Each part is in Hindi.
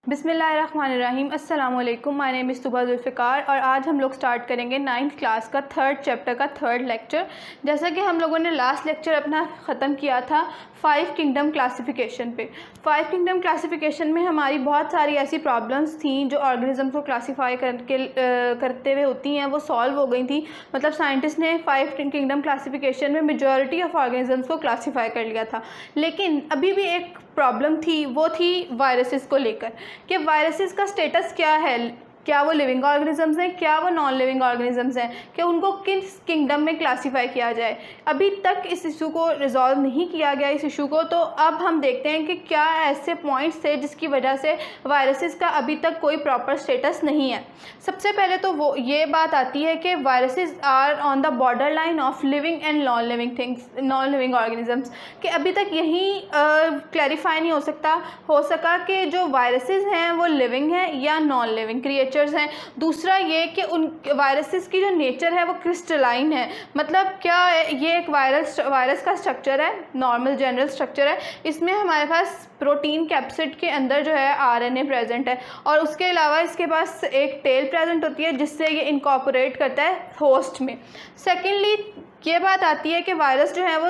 बिस्मिल्लाहिर्रहमानिर्रहीम। अस्सलामुअलैकुम। माय नेम इज़ तुबा जुल्फ़िकार और आज हम लोग स्टार्ट करेंगे 9th क्लास का 3rd चैप्टर का 3rd लेक्चर। जैसा कि हम लोगों ने लास्ट लेक्चर अपना ख़त्म किया था 5 किंगडम क्लासिफिकेशन पे। 5 किंगडम क्लासिफिकेशन में हमारी बहुत सारी ऐसी प्रॉब्लम्स थी जो ऑर्गेनिज्म को क्लासीफाई करते हुए होती हैं, वो सॉल्व हो गई थी। मतलब साइंटिस्ट ने 5 किंगडम क्लासिफिकेशन में मेजॉरिटी ऑफ ऑर्गेनिजम्स को क्लासीफाई कर लिया था। लेकिन अभी भी एक प्रॉब्लम थी, वो थी वायरसेस को लेकर कि वायरसेस का स्टेटस क्या है, क्या वो लिविंग ऑर्गेनिजम्स हैं, क्या वो नॉन लिविंग ऑर्गेनिजम्स हैं, कि उनको किस किंगडम में क्लासीफाई किया जाए। अभी तक इस इशू को रिजॉल्व नहीं किया गया इस इशू को। तो अब हम देखते हैं कि क्या ऐसे पॉइंट्स थे जिसकी वजह से वायरसेस का अभी तक कोई प्रॉपर स्टेटस नहीं है। सबसे पहले तो वो ये बात आती है कि viruses are on the border line of living and non living organisms, कि अभी तक यही क्लैरिफाई नहीं हो सका कि जो वायरसेस हैं वो लिविंग हैं या नॉन लिविंग क्रिएचर्स हैं। दूसरा ये कि उन वायरसेस की जो नेचर है वो क्रिस्टलाइन है। मतलब क्या है, ये एक वायरस का स्ट्रक्चर है, नॉर्मल जनरल स्ट्रक्चर है। इसमें हमारे पास प्रोटीन कैप्सिड के अंदर जो है आरएनए प्रेजेंट है और उसके अलावा इसके पास एक टेल प्रेजेंट होती है जिससे ये इनकॉर्पोरेट करता है होस्ट में। सेकेंडली ये बात आती है कि वायरस जो है वो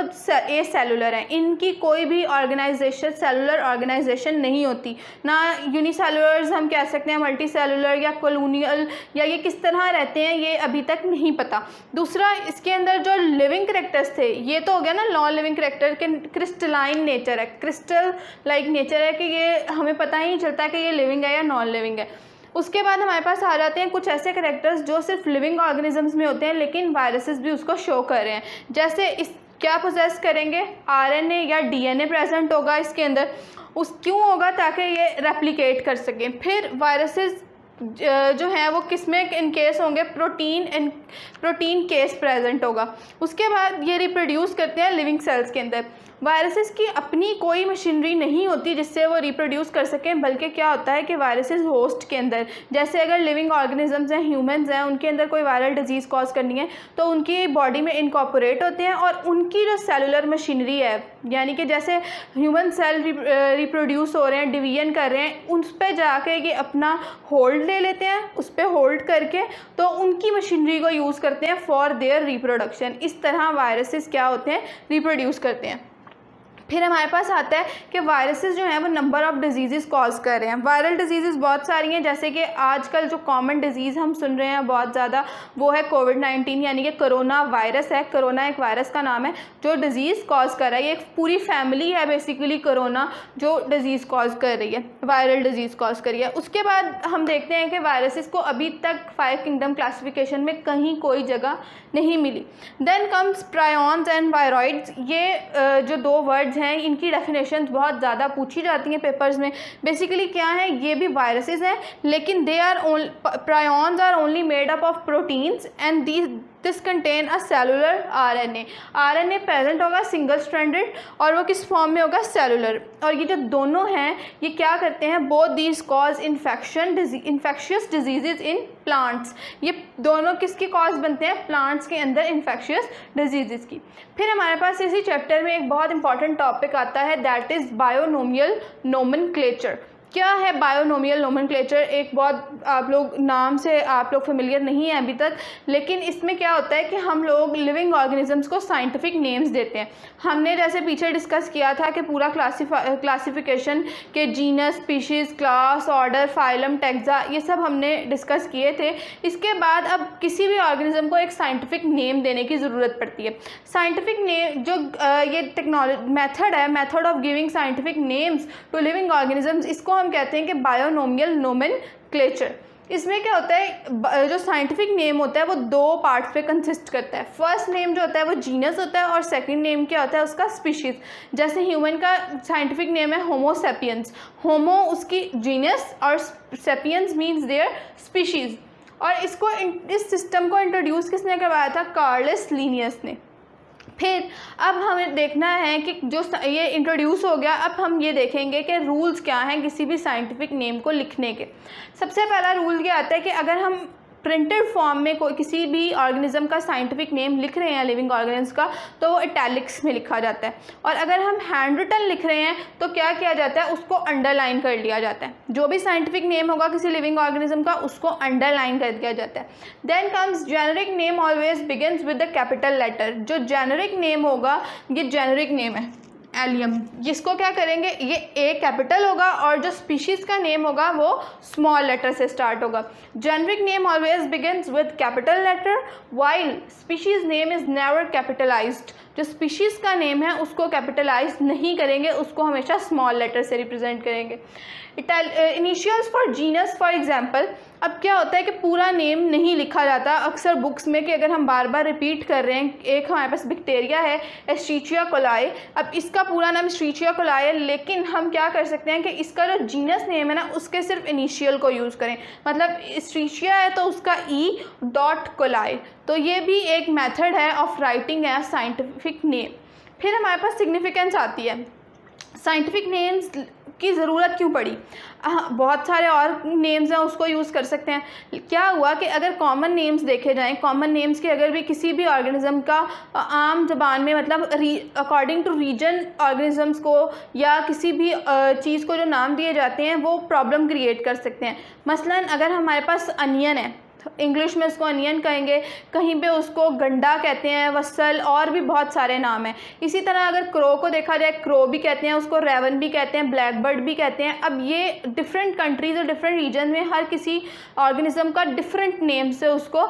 ए सेलुलर है, इनकी कोई भी ऑर्गेनाइजेशन सेलुलर ऑर्गेनाइजेशन नहीं होती, ना यूनिसेलुलर्स हम कह सकते हैं, मल्टी सेलुलर या कॉलोनियल, या ये किस तरह रहते हैं ये अभी तक नहीं पता। दूसरा, इसके अंदर जो लिविंग करेक्टर्स थे, ये तो हो गया ना नॉन लिविंग करेक्टर के क्रिस्टलाइन नेचर है, क्रिस्टल लाइक नेचर है कि ये हमें पता ही नहीं चलता कि ये लिविंग है या नॉन लिविंग है। उसके बाद हमारे पास आ जाते हैं कुछ ऐसे करेक्टर्स जो सिर्फ लिविंग ऑर्गेनिजम्स में होते हैं लेकिन वायरसेस भी उसको शो कर रहे हैं। जैसे इस क्या पोजेस करेंगे, आरएनए या डीएनए प्रेजेंट होगा इसके अंदर। क्यों होगा? ताकि ये रेप्लिकेट कर सकें। फिर वायरसेस जो है वो किस में इन केस होंगे, प्रोटीन केस प्रेजेंट होगा। उसके बाद ये रिप्रोड्यूस करते हैं लिविंग सेल्स के अंदर। वायरसेस की अपनी कोई मशीनरी नहीं होती जिससे वो रिप्रोड्यूस कर सकें, बल्कि क्या होता है कि वायरसेस होस्ट के अंदर, जैसे अगर लिविंग ऑर्गेनिजम्स हैं, ह्यूमंस हैं, उनके अंदर कोई वायरल डिजीज़ कॉज करनी है तो उनकी बॉडी में इनकॉर्पोरेट होते हैं और उनकी जो सेलुलर मशीनरी है, यानी कि जैसे ह्यूमन सेल रिप्रोड्यूस हो रहे हैं, डिवीजन कर रहे हैं, उस पर जाके ये अपना होल्ड ले लेते हैं, उस पर होल्ड करके तो उनकी मशीनरी को यूज़ करते हैं फॉर देयर रिप्रोडक्शन। इस तरह वायरसेस क्या होते हैं, रिप्रोड्यूस करते हैं। फिर हमारे पास आता है कि वायरसेस जो हैं वो नंबर ऑफ़ डिजीज़ कॉज कर रहे हैं। वायरल डिजीज़ बहुत सारी हैं, जैसे कि आजकल जो कॉमन डिजीज़ हम सुन रहे हैं बहुत ज़्यादा, वो है कोविड-19, यानी कि कोरोना वायरस है। कोरोना एक वायरस का नाम है जो डिज़ीज़ कॉज कर रहा है। ये एक पूरी फैमिली है बेसिकली, कोरोना जो डिज़ीज़ कॉज कर रही है, वायरल डिज़ीज़ कॉज कर रही है। उसके बाद हम देखते हैं कि वायरसेस को अभी तक 5 किंगडम क्लासिफिकेशन में कहीं कोई जगह नहीं मिली। Then comes prions and viroids. ये जो दो वर्ड्स हैं, इनकी डेफिनेशंस बहुत ज़्यादा पूछी जाती हैं पेपर्स में। बेसिकली क्या है, ये भी वायरसेस हैं लेकिन prions are only made up of proteins and this contain a cellular RNA. RNA present होगा सिंगल स्ट्रैंडेड और वो किस फॉर्म में होगा, सेलुलर। और ये जो दोनों हैं ये क्या करते हैं, both these cause infectious diseases in plants. ये दोनों किसकी कॉज बनते हैं, प्लांट्स के अंदर इन्फेक्शियस डिजीजेस की। फिर हमारे पास इसी चैप्टर में एक बहुत इंपॉर्टेंट टॉपिक आता है, दैट इज़ बायोनोमियल नोमेनक्लेचर। क्या है बायोनोमियल नोमेनक्लेचर? एक बहुत आप लोग नाम से आप लोग फेमिलियर नहीं हैं अभी तक, लेकिन इसमें क्या होता है कि हम लोग लिविंग ऑर्गेनिजम्स को साइंटिफिक नेम्स देते हैं। हमने जैसे पीछे डिस्कस किया था कि पूरा क्लासिफिकेशन के genus, species, class, order, phylum, taxa, ये सब हमने डिस्कस किए थे। इसके बाद अब किसी भी ऑर्गेनिज्म को एक साइंटिफिक नेम देने की ज़रूरत पड़ती है। साइंटिफिक नेम जो ये टेक्नोलॉजी मेथड है, method of giving scientific names to living organisms, इसको हम कहते हैं कि बायोनोमियल नोमेनक्लेचर। इसमें क्या होता है, जो साइंटिफिक नेम होता है वो दो पार्ट्स पे कंसिस्ट करता है। फर्स्ट नेम जो होता है वो जीनस होता है और सेकंड नेम क्या होता है उसका, स्पीशीज़। जैसे ह्यूमन का साइंटिफिक नेम है होमो सेपियंस, होमो उसकी जीनस और सेपियंस मीन्स देयर स्पीशीज़। और इसको इस सिस्टम को इंट्रोड्यूस किसने करवाया था, कार्लस लिनियस ने। फिर अब हमें देखना है कि जो ये इंट्रोड्यूस हो गया, अब हम ये देखेंगे कि रूल्स क्या हैं किसी भी साइंटिफिक नेम को लिखने के। सबसे पहला रूल ये आता है कि अगर हम प्रिंटेड फॉर्म में कोई किसी भी ऑर्गेनिज्म का साइंटिफिक नेम लिख रहे हैं लिविंग ऑर्गेनिज्म का, तो वो इटैलिक्स में लिखा जाता है। और अगर हम हैंड रिटन लिख रहे हैं तो क्या किया जाता है, उसको अंडरलाइन कर लिया जाता है। जो भी साइंटिफिक नेम होगा किसी लिविंग ऑर्गेनिज्म का, उसको अंडरलाइन कर दिया जाता है। Then comes generic name always begins with the capital letter. जो जेनेरिक नेम होगा, ये जेनेरिक नेम है एलियम, जिसको क्या करेंगे, ये ए कैपिटल होगा और जो स्पीशीज़ का नेम होगा वो स्मॉल लेटर से स्टार्ट होगा। Generic name always begins with capital letter while species name is never capitalized. जो स्पीशीज़ का नेम है उसको कैपिटलाइज नहीं करेंगे, उसको हमेशा स्मॉल लेटर से रिप्रेजेंट करेंगे। Initials for genus for example, अब क्या होता है कि पूरा नेम नहीं लिखा जाता अक्सर बुक्स में, कि अगर हम बार बार रिपीट कर रहे हैं, एक हमारे पास बैक्टीरिया है एस्ट्रीचिया कोलाई, अब इसका पूरा नाम एस्ट्रीचिया कोलाई है, लेकिन हम क्या कर सकते हैं कि इसका जो जीनस नेम है ना, उसके सिर्फ इनिशियल को यूज़ करें। मतलब एस्ट्रीचिया है तो उसका E.कोलाई, तो ये भी एक मेथड है ऑफ राइटिंग है साइंटिफिक नेम। फिर हमारे पास सिग्निफिकेंस आती है। साइंटिफिक नेम्स की ज़रूरत क्यों पड़ी? बहुत सारे और नेम्स हैं उसको यूज़ कर सकते हैं। क्या हुआ कि अगर कॉमन नेम्स देखे जाएं, कॉमन नेम्स के अगर भी किसी भी ऑर्गेनिज्म का आम ज़बान में मतलब अकॉर्डिंग टू रीजन ऑर्गेनिजम्स को या किसी भी चीज़ को जो नाम दिए जाते हैं वो प्रॉब्लम क्रिएट कर सकते हैं। मसलन अगर हमारे पास अनियन है, इंग्लिश में उसको अनियन कहेंगे, कहीं पे उसको गंडा कहते हैं, वसल, और भी बहुत सारे नाम हैं। इसी तरह अगर क्रो को देखा जाए, क्रो भी कहते हैं उसको, रेवन भी कहते हैं, ब्लैक बर्ड भी कहते हैं। अब ये डिफरेंट कंट्रीज़ और डिफरेंट रीजन में हर किसी ऑर्गेनिज्म का डिफरेंट नेम से उसको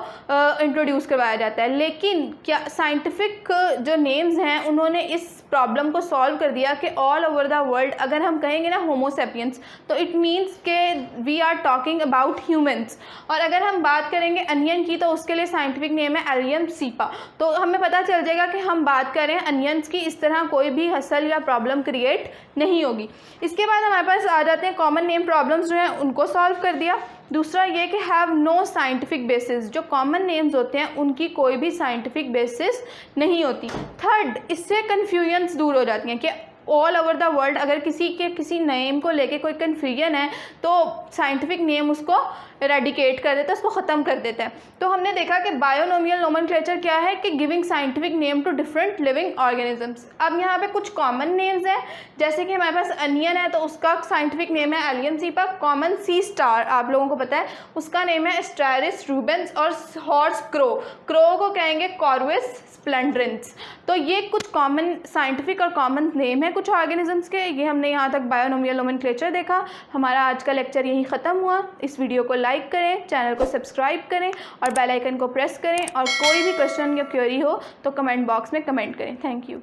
इंट्रोड्यूस करवाया जाता है। लेकिन क्या साइंटिफिक जो नेम्स हैं उन्होंने इस प्रॉब्लम को सॉल्व कर दिया कि ऑल ओवर द वर्ल्ड अगर हम कहेंगे ना होमो सेपियंस, तो इट मीन्स के we are talking about humans. और अगर हम बात करेंगे अनियन की तो उसके लिए साइंटिफिक नेम है एलियम सीपा। तो हमें पता चल जाएगा कि हम बात कर रहे हैं अनियंस की, इस तरह कोई भी हसल या प्रॉब्लम क्रिएट नहीं होगी। इसके बाद हमारे पास आ जाते हैं कॉमन नेम प्रॉब्लम्स जो हैं उनको सॉल्व कर दिया। दूसरा ये कि हैव नो साइंटिफिक बेसिस, जो कॉमन नेम्स होते हैं उनकी कोई भी साइंटिफिक बेसिस नहीं होती। थर्ड, इससे कन्फ्यूजन्स दूर हो जाती हैं कि ऑल ओवर द वर्ल्ड अगर किसी नेम को लेके कोई कन्फ्यूजन है तो साइंटिफिक नेम उसको रेडिकेट कर देता है, उसको ख़त्म कर देता है। तो हमने देखा कि बायोनोमियल नोमेनक्लेचर क्या है कि giving scientific name to different living organisms. अब यहाँ पे कुछ कॉमन नेम्स हैं, जैसे कि हमारे पास अनियन है तो उसका साइंटिफिक नेम है एलियन सीपा। कॉमन सी स्टार आप लोगों को पता है, उसका नेम है एस्ट्रारिस रूबेंस। और हॉर्स क्रो, क्रो को कहेंगे कॉर्विस स्प्लेंड्रेंस। तो ये कुछ कॉमन साइंटिफिक और कॉमन नेम है कुछ ऑर्गेनिजम्स के। ये हमने यहाँ तक बायोनोमियल नोमेनक्लेचर देखा। हमारा आज का लेक्चर यहीं ख़त्म हुआ। इस वीडियो को लाइक करें, चैनल को सब्सक्राइब करें और बेल आइकन को प्रेस करें। और कोई भी क्वेश्चन या क्वेरी हो तो कमेंट बॉक्स में कमेंट करें। Thank you.